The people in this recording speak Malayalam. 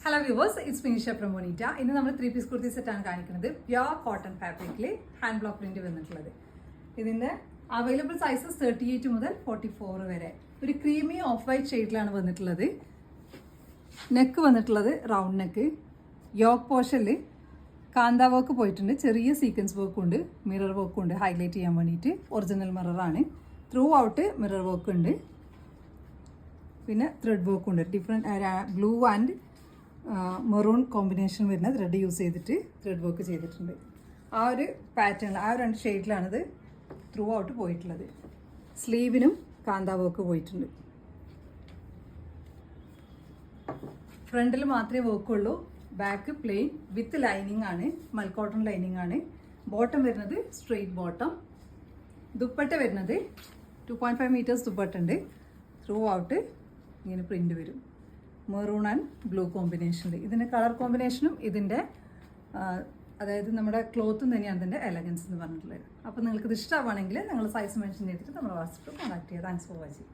Hello viewers, it's Minisha from Monita. ഇന്ന് നമ്മൾ 3 പീസ് കുർത്തി സെറ്റാണ് കാണിക്കുന്നത്. പ്യുവർ കോട്ടൺ ഫാബ്രിക്കിൽ ഹാൻഡ് ബ്ലോക്ക് പ്രിന്റ് വന്നിട്ടുള്ളത്. ഇതിൻ്റെ അവൈലബിൾ സൈസസ് 38 മുതൽ 44 വരെ. ഒരു ക്രീമി ഓഫ് വൈറ്റ് ഷെയ്ഡിലാണ് വന്നിട്ടുള്ളത്. നെക്ക് വന്നിട്ടുള്ളത് റൗണ്ട് നെക്ക്. യോക്ക് പോർഷനിൽ കാന്ത വർക്ക് പോയിട്ടുണ്ട്. ചെറിയ സീക്വൻസ് വർക്കും ഉണ്ട്, മിറർ വർക്കും ഉണ്ട് ഹൈലൈറ്റ് ചെയ്യാൻ വേണ്ടിയിട്ട്. ഒറിജിനൽ മിററാണ്. ത്രൂ ഔട്ട് മിറർ വർക്ക് ഉണ്ട്, പിന്നെ ത്രെഡ് വർക്കും ഉണ്ട്. Different blue and maroon combination വരുന്ന ത്രെഡ് യൂസ് ചെയ്തിട്ട് ത്രെഡ് വർക്ക് ചെയ്തിട്ടുണ്ട്. ആ ഒരു പാറ്റേണിൽ, ആ രണ്ട് ഷെയ്ഡിലാണിത് ത്രൂ ഔട്ട് പോയിട്ടുള്ളത്. സ്ലീവിനും കാന്ത വർക്ക് പോയിട്ടുണ്ട്. ഫ്രണ്ടിൽ മാത്രമേ വർക്കുള്ളൂ. ബാക്ക് പ്ലെയിൻ വിത്ത് ലൈനിങ് ആണ്, മൽക്കോട്ടൺ ലൈനിങ് ആണ്. ബോട്ടം വരുന്നത് സ്ട്രെയിറ്റ് ബോട്ടം. ദുപ്പട്ട വരുന്നത് 2.5 മീറ്റേഴ്സ് ദുപ്പട്ട ഉണ്ട്. ത്രൂ ഔട്ട് ഇങ്ങനെ പ്രിന്റ് വരും. മെറൂൺ ആൻഡ് ബ്ലൂ കോമ്പിനേഷനിൽ. ഇതിൻ്റെ കളർ കോമ്പിനേഷനും ഇതിൻ്റെ അതായത് നമ്മുടെ ക്ലോത്തും തന്നെയാണ് ഇതിൻ്റെ എലഗൻസ് എന്ന് പറഞ്ഞിട്ടുള്ളത്. അപ്പോൾ നിങ്ങൾക്ക് ഇത് ഇഷ്ടമാണെങ്കിൽ നിങ്ങൾ സൈസ് മെൻഷൻ ചെയ്തിട്ട് നമ്മൾ വാട്സപ്പിൽ കോൺടാക്ട് ചെയ്യുക. Thanks for watching.